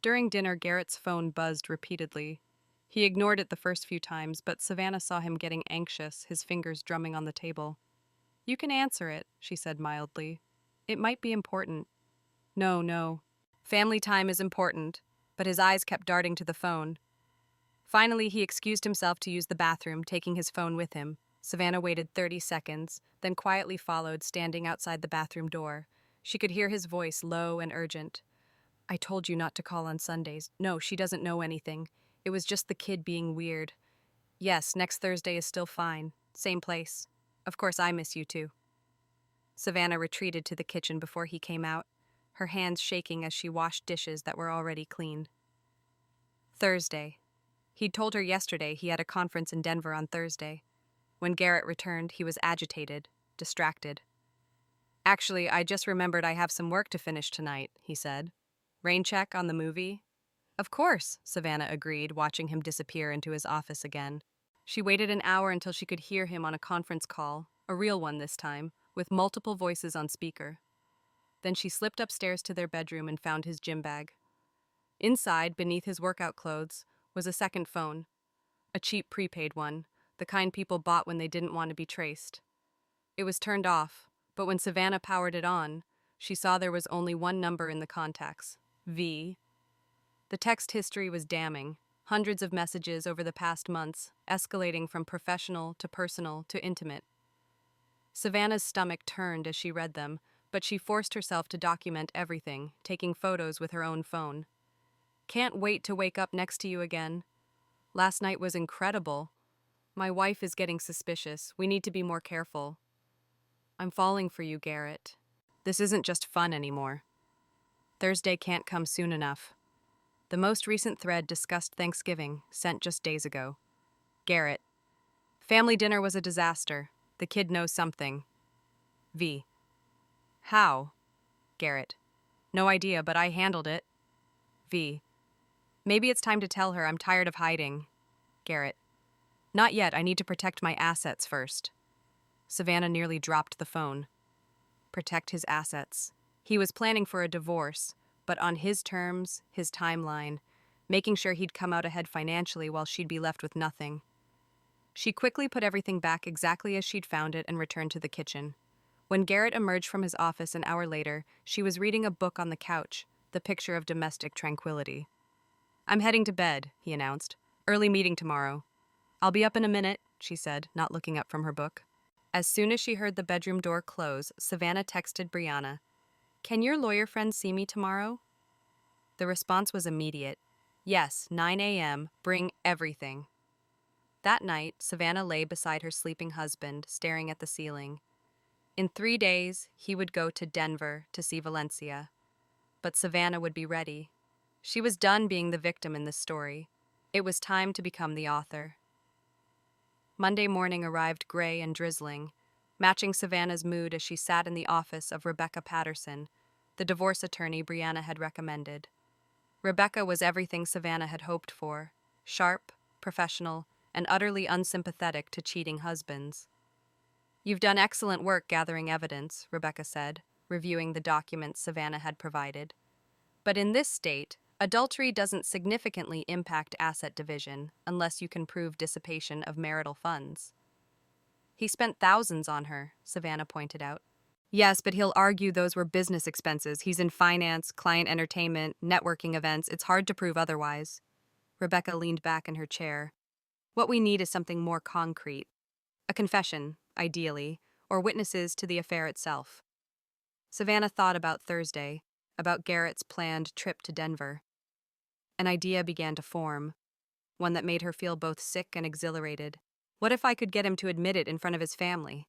During dinner, Garrett's phone buzzed repeatedly. He ignored it the first few times, but Savannah saw him getting anxious, his fingers drumming on the table. You can answer it, she said mildly. It might be important. No. Family time is important, but his eyes kept darting to the phone. Finally, he excused himself to use the bathroom, taking his phone with him. Savannah waited 30 seconds, then quietly followed, standing outside the bathroom door. She could hear his voice, low and urgent. I told you not to call on Sundays. No, she doesn't know anything. It was just the kid being weird. Yes, next Thursday is still fine. Same place. Of course, I miss you too. Savannah retreated to the kitchen before he came out, her hands shaking as she washed dishes that were already clean. Thursday. He'd told her yesterday he had a conference in Denver on Thursday. When Garrett returned, he was agitated, distracted. Actually, I just remembered I have some work to finish tonight, he said. Rain check on the movie? Of course, Savannah agreed, watching him disappear into his office again. She waited an hour until she could hear him on a conference call, a real one this time, with multiple voices on speaker. Then she slipped upstairs to their bedroom and found his gym bag. Inside, beneath his workout clothes, was a second phone, a cheap prepaid one, the kind people bought when they didn't want to be traced. It was turned off, but when Savannah powered it on, she saw there was only one number in the contacts, V. The text history was damning, hundreds of messages over the past months, escalating from professional to personal to intimate. Savannah's stomach turned as she read them, but she forced herself to document everything, taking photos with her own phone. Can't wait to wake up next to you again. Last night was incredible. My wife is getting suspicious. We need to be more careful. I'm falling for you, Garrett. This isn't just fun anymore. Thursday can't come soon enough. The most recent thread discussed Thanksgiving, sent just days ago. Garrett. Family dinner was a disaster. The kid knows something. V. How? Garrett. No idea, but I handled it. V. Maybe it's time to tell her I'm tired of hiding. Garrett. Not yet, I need to protect my assets first. Savannah nearly dropped the phone. Protect his assets. He was planning for a divorce, but on his terms, his timeline, making sure he'd come out ahead financially while she'd be left with nothing. She quickly put everything back exactly as she'd found it and returned to the kitchen. When Garrett emerged from his office an hour later, she was reading a book on the couch, the picture of domestic tranquility. I'm heading to bed, he announced. Early meeting tomorrow. I'll be up in a minute, she said, not looking up from her book. As soon as she heard the bedroom door close, Savannah texted Brianna, Can your lawyer friend see me tomorrow? The response was immediate. Yes, 9 a.m., bring everything. That night, Savannah lay beside her sleeping husband, staring at the ceiling. In 3 days, he would go to Denver to see Valencia. But Savannah would be ready. She was done being the victim in this story. It was time to become the author. Monday morning arrived gray and drizzling, matching Savannah's mood as she sat in the office of Rebecca Patterson, the divorce attorney Brianna had recommended. Rebecca was everything Savannah had hoped for, sharp, professional, and utterly unsympathetic to cheating husbands. You've done excellent work gathering evidence, Rebecca said, reviewing the documents Savannah had provided. But in this state, adultery doesn't significantly impact asset division unless you can prove dissipation of marital funds. He spent thousands on her, Savannah pointed out. Yes, but he'll argue those were business expenses. He's in finance, client entertainment, networking events. It's hard to prove otherwise. Rebecca leaned back in her chair. What we need is something more concrete. A confession, ideally, or witnesses to the affair itself. Savannah thought about Thursday, about Garrett's planned trip to Denver. An idea began to form, one that made her feel both sick and exhilarated. What if I could get him to admit it in front of his family?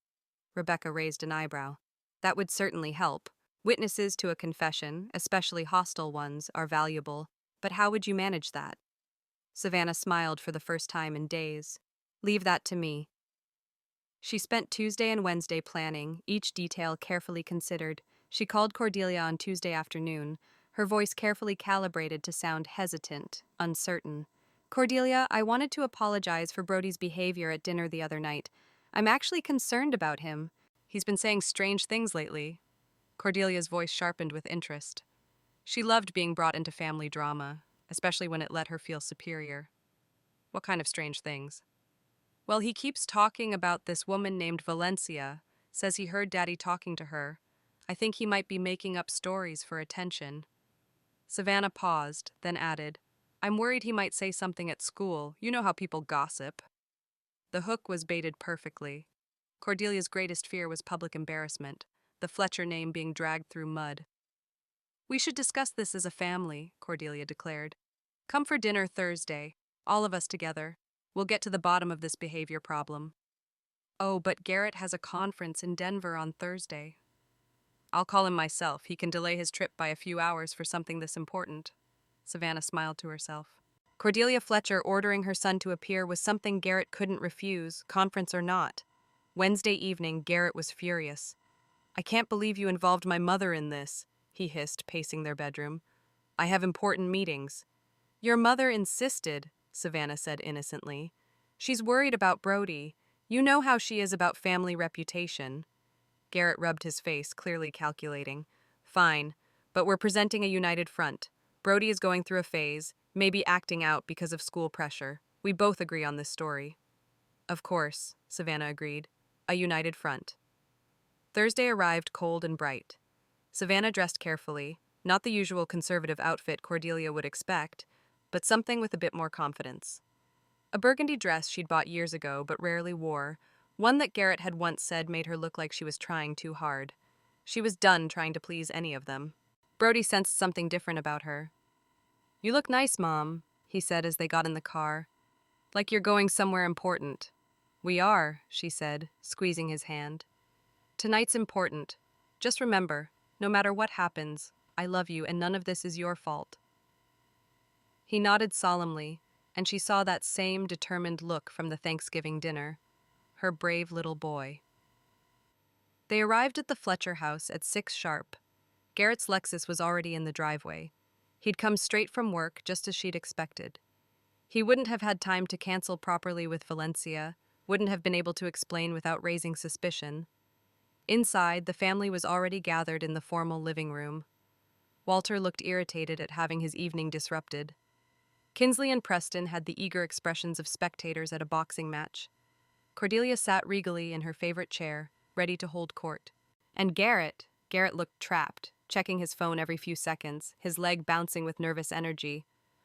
Rebecca raised an eyebrow. That would certainly help. Witnesses to a confession, especially hostile ones, are valuable, but how would you manage that? Savannah smiled for the first time in days. Leave that to me. She spent Tuesday and Wednesday planning, each detail carefully considered. She called Cordelia on Tuesday afternoon, her voice carefully calibrated to sound hesitant, uncertain. Cordelia, I wanted to apologize for Brody's behavior at dinner the other night. I'm actually concerned about him. He's been saying strange things lately. Cordelia's voice sharpened with interest. She loved being brought into family drama, especially when it let her feel superior. What kind of strange things? Well, he keeps talking about this woman named Valencia, says he heard Daddy talking to her. I think he might be making up stories for attention. Savannah paused, then added, I'm worried he might say something at school. You know how people gossip. The hook was baited perfectly. Cordelia's greatest fear was public embarrassment, the Fletcher name being dragged through mud. We should discuss this as a family, Cordelia declared. Come for dinner Thursday, all of us together. We'll get to the bottom of this behavior problem. Oh, but Garrett has a conference in Denver on Thursday. I'll call him myself. He can delay his trip by a few hours for something this important. Savannah smiled to herself. Cordelia Fletcher ordering her son to appear was something Garrett couldn't refuse, conference or not. Wednesday evening, Garrett was furious. I can't believe you involved my mother in this, he hissed, pacing their bedroom. I have important meetings. Your mother insisted, Savannah said innocently. She's worried about Brody. You know how she is about family reputation. Garrett rubbed his face, clearly calculating. Fine, but we're presenting a united front. Brody is going through a phase, maybe acting out because of school pressure. We both agree on this story. Of course, Savannah agreed. A united front. Thursday arrived cold and bright. Savannah dressed carefully, not the usual conservative outfit Cordelia would expect, but something with a bit more confidence. A burgundy dress she'd bought years ago but rarely wore, one that Garrett had once said made her look like she was trying too hard. She was done trying to please any of them. Brody sensed something different about her. You look nice, Mom, he said as they got in the car. Like you're going somewhere important. We are, she said, squeezing his hand. Tonight's important. Just remember, no matter what happens, I love you and none of this is your fault. He nodded solemnly, and she saw that same determined look from the Thanksgiving dinner. Her brave little boy. They arrived at the Fletcher house at 6 sharp. Garrett's Lexus was already in the driveway. He'd come straight from work, just as she'd expected. He wouldn't have had time to cancel properly with Valencia, wouldn't have been able to explain without raising suspicion. Inside, the family was already gathered in the formal living room. Walter looked irritated at having his evening disrupted. Kinsley and Preston had the eager expressions of spectators at a boxing match. Cordelia sat regally in her favorite chair, ready to hold court. And Garrett looked trapped, checking his phone every few seconds, his leg bouncing with nervous energy.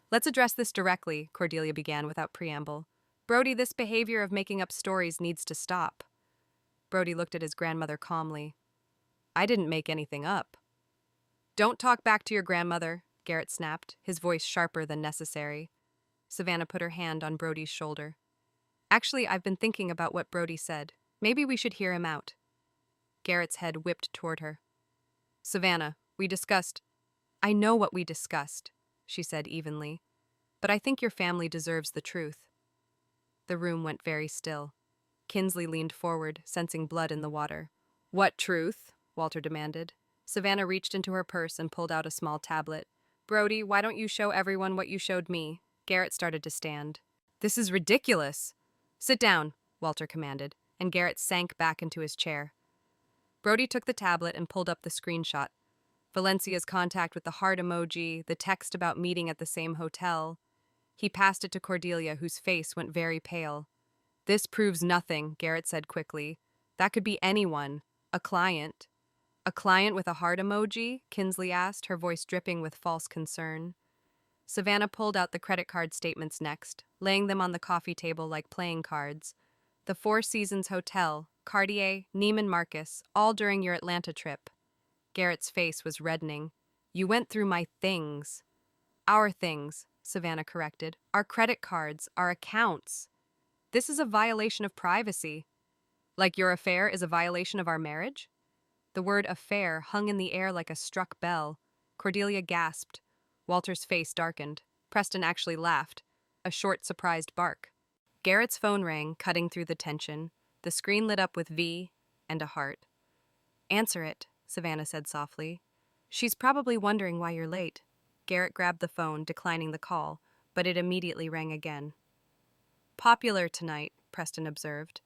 Let's address this directly, Cordelia began without preamble. Brody, this behavior of making up stories needs to stop. Brody looked at his grandmother calmly. I didn't make anything up. Don't talk back to your grandmother, Garrett snapped, his voice sharper than necessary. Savannah put her hand on Brody's shoulder. Actually, I've been thinking about what Brody said. Maybe we should hear him out. Garrett's head whipped toward her. Savannah, we discussed. I know what we discussed, she said evenly, but I think your family deserves the truth. The room went very still. Kinsley leaned forward, sensing blood in the water. What truth? Walter demanded. Savannah reached into her purse and pulled out a small tablet. Brody, why don't you show everyone what you showed me? Garrett started to stand. This is ridiculous. Sit down, Walter commanded, and Garrett sank back into his chair. Brody took the tablet and pulled up the screenshot. Valencia's contact with the heart emoji, the text about meeting at the same hotel. He passed it to Cordelia, whose face went very pale. This proves nothing, Garrett said quickly. That could be anyone. A client. A client with a heart emoji? Kinsley asked, her voice dripping with false concern. Savannah pulled out the credit card statements next, laying them on the coffee table like playing cards. The Four Seasons Hotel, Cartier, Neiman Marcus, all during your Atlanta trip. Garrett's face was reddening. You went through my things. Our things, Savannah corrected. Our credit cards, our accounts. This is a violation of privacy. Like your affair is a violation of our marriage? The word affair hung in the air like a struck bell. Cordelia gasped. Walter's face darkened. Preston actually laughed. A short, surprised bark. Garrett's phone rang, cutting through the tension. The screen lit up with V and a heart. Answer it, Savannah said softly. She's probably wondering why you're late. Garrett grabbed the phone, declining the call, but it immediately rang again. Popular tonight, Preston observed.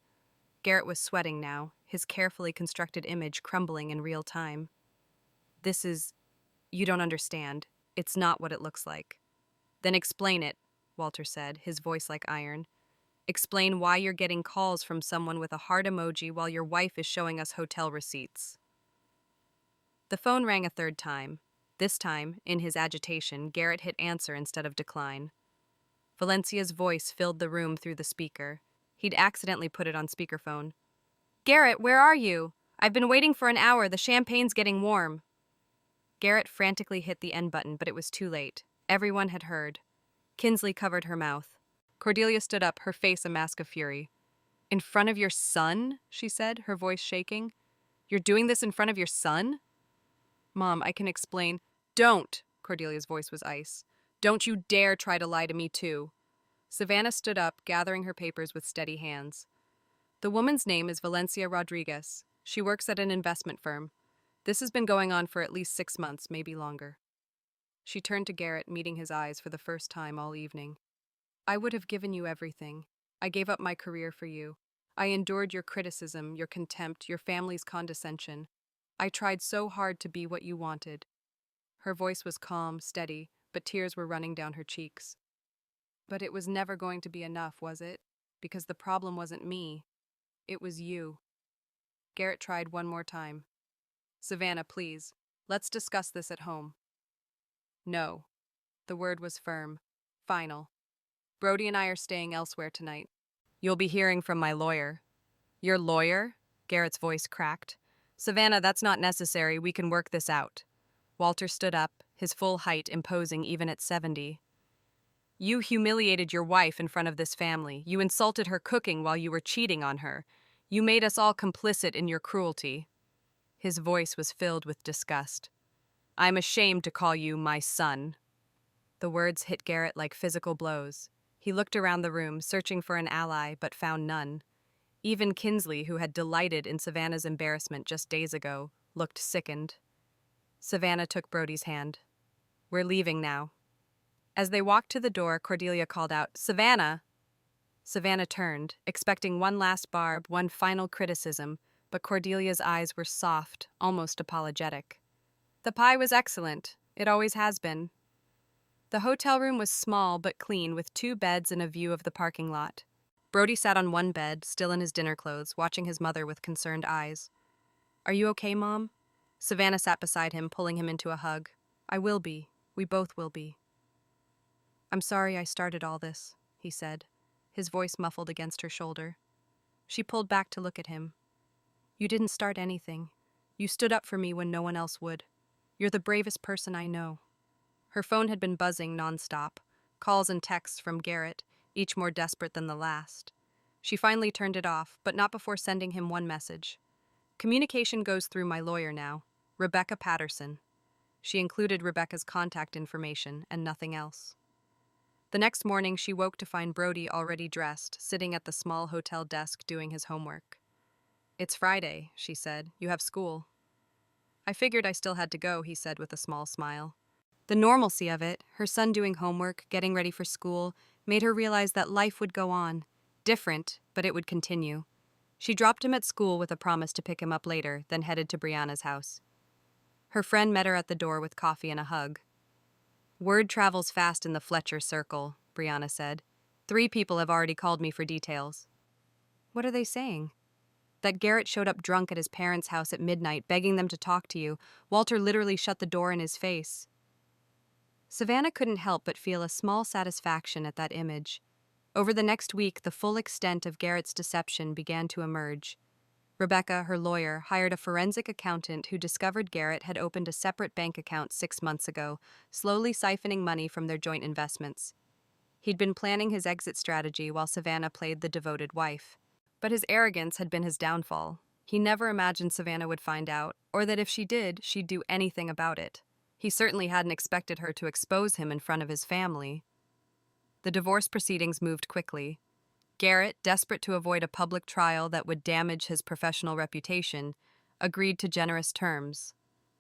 Garrett was sweating now, his carefully constructed image crumbling in real time. This is... You don't understand. It's not what it looks like. Then explain it, Walter said, his voice like iron. Explain why you're getting calls from someone with a heart emoji while your wife is showing us hotel receipts. The phone rang a third time. This time, in his agitation, Garrett hit answer instead of decline. Valencia's voice filled the room through the speaker. He'd accidentally put it on speakerphone. Garrett, where are you? I've been waiting for an hour. The champagne's getting warm. Garrett frantically hit the end button, but it was too late. Everyone had heard. Kinsley covered her mouth. Cordelia stood up, her face a mask of fury. In front of your son? She said, her voice shaking. You're doing this in front of your son? Mom, I can explain. Don't! Cordelia's voice was ice. Don't you dare try to lie to me, too. Savannah stood up, gathering her papers with steady hands. The woman's name is Valencia Rodriguez. She works at an investment firm. This has been going on for at least 6 months, maybe longer. She turned to Garrett, meeting his eyes for the first time all evening. I would have given you everything. I gave up my career for you. I endured your criticism, your contempt, your family's condescension. I tried so hard to be what you wanted. Her voice was calm, steady, but tears were running down her cheeks. But it was never going to be enough, was it? Because the problem wasn't me. It was you. Garrett tried one more time. Savannah, please. Let's discuss this at home. No. The word was firm. Final. Brody and I are staying elsewhere tonight. You'll be hearing from my lawyer. Your lawyer? Garrett's voice cracked. Savannah, that's not necessary. We can work this out. Walter stood up, his full height imposing even at 70. You humiliated your wife in front of this family. You insulted her cooking while you were cheating on her. You made us all complicit in your cruelty." His voice was filled with disgust. "I'm ashamed to call you my son." The words hit Garrett like physical blows. He looked around the room, searching for an ally, but found none. Even Kinsley, who had delighted in Savannah's embarrassment just days ago, looked sickened. Savannah took Brody's hand. "We're leaving now." As they walked to the door, Cordelia called out, "Savannah!" Savannah turned, expecting one last barb, one final criticism, but Cordelia's eyes were soft, almost apologetic. "The pie was excellent. It always has been." The hotel room was small but clean, with 2 beds and a view of the parking lot. Brody sat on one bed, still in his dinner clothes, watching his mother with concerned eyes. "Are you okay, Mom?" Savannah sat beside him, pulling him into a hug. "I will be. We both will be." "I'm sorry I started all this," he said, his voice muffled against her shoulder. She pulled back to look at him. "You didn't start anything. You stood up for me when no one else would. You're the bravest person I know." Her phone had been buzzing nonstop, calls and texts from Garrett, each more desperate than the last. She finally turned it off, but not before sending him one message. "Communication goes through my lawyer now, Rebecca Patterson." She included Rebecca's contact information and nothing else. The next morning, she woke to find Brody already dressed, sitting at the small hotel desk doing his homework. "It's Friday," she said. "You have school." "I figured I still had to go," he said with a small smile. The normalcy of it, her son doing homework, getting ready for school, made her realize that life would go on. Different, but it would continue. She dropped him at school with a promise to pick him up later, then headed to Brianna's house. Her friend met her at the door with coffee and a hug. "Word travels fast in the Fletcher circle," Brianna said. 3 people have already called me for details." "What are they saying?" "That Garrett showed up drunk at his parents' house at midnight, begging them to talk to you. Walter literally shut the door in his face." Savannah couldn't help but feel a small satisfaction at that image. Over the next week, the full extent of Garrett's deception began to emerge. Rebecca, her lawyer, hired a forensic accountant who discovered Garrett had opened a separate bank account 6 months ago, slowly siphoning money from their joint investments. He'd been planning his exit strategy while Savannah played the devoted wife. But his arrogance had been his downfall. He never imagined Savannah would find out, or that if she did, she'd do anything about it. He certainly hadn't expected her to expose him in front of his family. The divorce proceedings moved quickly. Garrett, desperate to avoid a public trial that would damage his professional reputation, agreed to generous terms.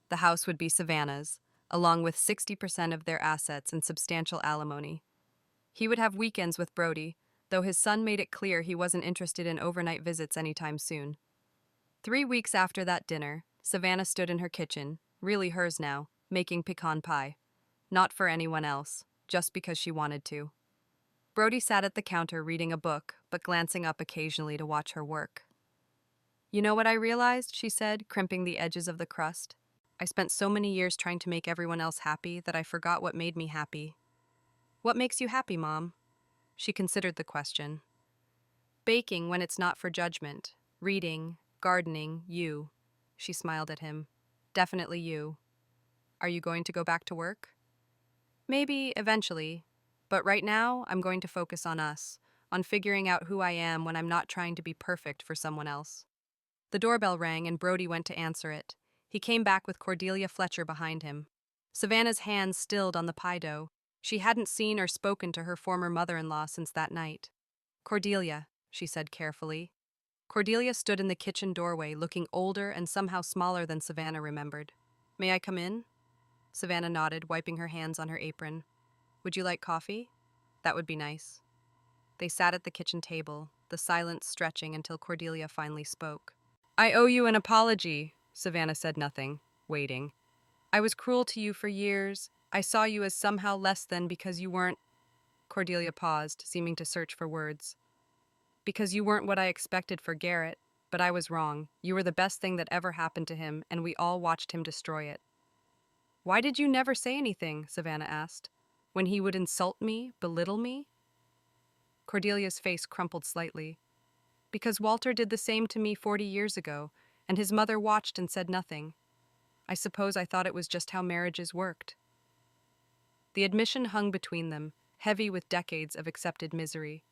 The house would be Savannah's, along with 60% of their assets and substantial alimony. He would have weekends with Brody, though his son made it clear he wasn't interested in overnight visits anytime soon. 3 weeks after that dinner, Savannah stood in her kitchen, really hers now, making pecan pie. Not for anyone else, just because she wanted to. Brody sat at the counter reading a book, but glancing up occasionally to watch her work. "You know what I realized?" she said, crimping the edges of the crust. "I spent so many years trying to make everyone else happy that I forgot what made me happy." "What makes you happy, Mom?" She considered the question. "Baking when it's not for judgment. Reading, gardening, you." She smiled at him. "Definitely you. Are you going to go back to work?" "Maybe, eventually. But right now, I'm going to focus on us, on figuring out who I am when I'm not trying to be perfect for someone else." The doorbell rang and Brody went to answer it. He came back with Cordelia Fletcher behind him. Savannah's hands stilled on the pie dough. She hadn't seen or spoken to her former mother-in-law since that night. "Cordelia," she said carefully. Cordelia stood in the kitchen doorway, looking older and somehow smaller than Savannah remembered. "May I come in?" Savannah nodded, wiping her hands on her apron. "Would you like coffee?" "That would be nice." They sat at the kitchen table, the silence stretching until Cordelia finally spoke. "I owe you an apology." Savannah said nothing, waiting. "I was cruel to you for years. I saw you as somehow less than because you weren't—" Cordelia paused, seeming to search for words. "Because you weren't what I expected for Garrett, but I was wrong. You were the best thing that ever happened to him, and we all watched him destroy it." "Why did you never say anything?" Savannah asked. "When he would insult me, belittle me?" Cordelia's face crumpled slightly. "Because Walter did the same to me 40 years ago, and his mother watched and said nothing. I suppose I thought it was just how marriages worked." The admission hung between them, heavy with decades of accepted misery.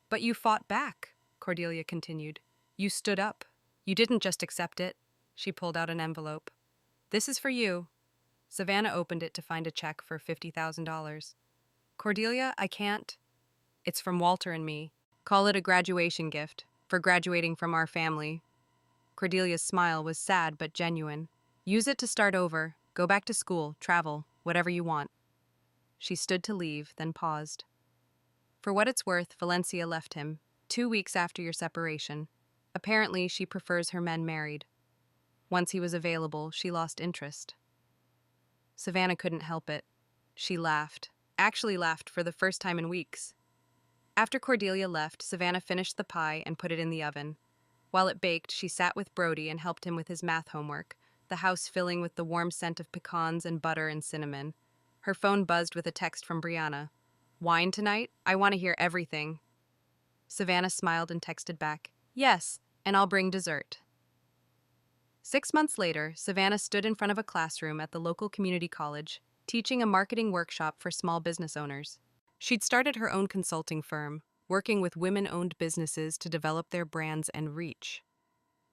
But you fought back, Cordelia continued. You stood up. You didn't just accept it. She pulled out an envelope. This is for you. Savannah opened it to find a check for $50,000. Cordelia, I can't. It's from Walter and me. Call it a graduation gift, for graduating from our family. Cordelia's smile was sad but genuine. Use it to start over, go back to school, travel, whatever you want. She stood to leave, then paused. For what it's worth, Valencia left him, 2 weeks after your separation. Apparently, she prefers her men married. Once he was available, she lost interest. Savannah couldn't help it. She laughed. Actually laughed for the first time in weeks. After Cordelia left, Savannah finished the pie and put it in the oven. While it baked, she sat with Brody and helped him with his math homework, the house filling with the warm scent of pecans and butter and cinnamon. Her phone buzzed with a text from Brianna. Wine tonight? I want to hear everything. Savannah smiled and texted back, Yes, and I'll bring dessert. 6 months later, Savannah stood in front of a classroom at the local community college, teaching a marketing workshop for small business owners. She'd started her own consulting firm, working with women-owned businesses to develop their brands and reach.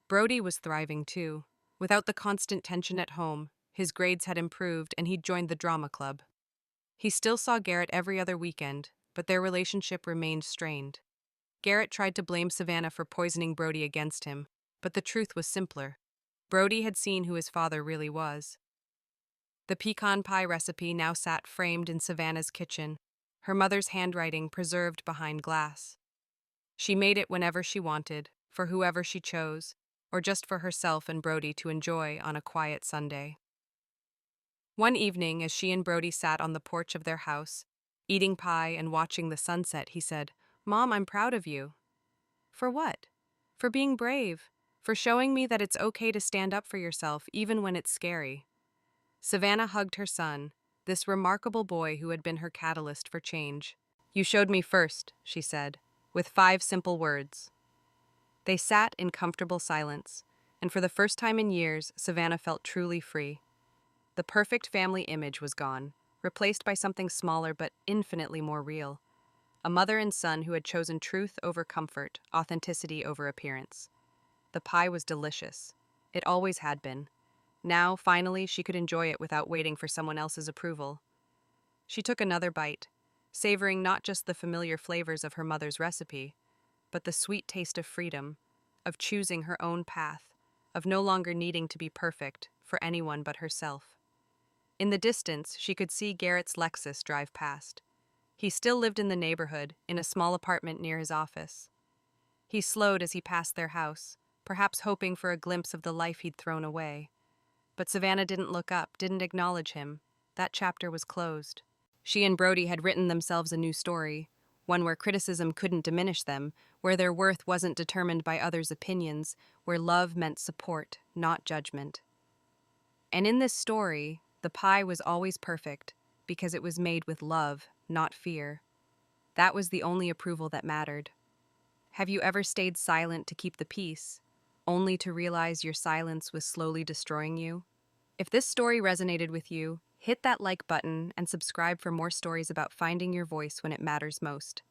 Brody was thriving too. Without the constant tension at home, his grades had improved and he'd joined the drama club. He still saw Garrett every other weekend, but their relationship remained strained. Garrett tried to blame Savannah for poisoning Brody against him, but the truth was simpler. Brody had seen who his father really was. The pecan pie recipe now sat framed in Savannah's kitchen, her mother's handwriting preserved behind glass. She made it whenever she wanted, for whoever she chose, or just for herself and Brody to enjoy on a quiet Sunday. One evening, as she and Brody sat on the porch of their house, eating pie and watching the sunset, he said, Mom, I'm proud of you. For what? For being brave, for showing me that it's okay to stand up for yourself even when it's scary. Savannah hugged her son, this remarkable boy who had been her catalyst for change. You showed me first, she said, with 5 simple words. They sat in comfortable silence, and for the first time in years, Savannah felt truly free. The perfect family image was gone, replaced by something smaller but infinitely more real. A mother and son who had chosen truth over comfort, authenticity over appearance. The pie was delicious. It always had been. Now, finally, she could enjoy it without waiting for someone else's approval. She took another bite, savoring not just the familiar flavors of her mother's recipe, but the sweet taste of freedom, of choosing her own path, of no longer needing to be perfect for anyone but herself. In the distance, she could see Garrett's Lexus drive past. He still lived in the neighborhood, in a small apartment near his office. He slowed as he passed their house, perhaps hoping for a glimpse of the life he'd thrown away. But Savannah didn't look up, didn't acknowledge him. That chapter was closed. She and Brody had written themselves a new story, one where criticism couldn't diminish them, where their worth wasn't determined by others' opinions, where love meant support, not judgment. And in this story, the pie was always perfect, because it was made with love, not fear. That was the only approval that mattered. Have you ever stayed silent to keep the peace, only to realize your silence was slowly destroying you? If this story resonated with you, hit that like button and subscribe for more stories about finding your voice when it matters most.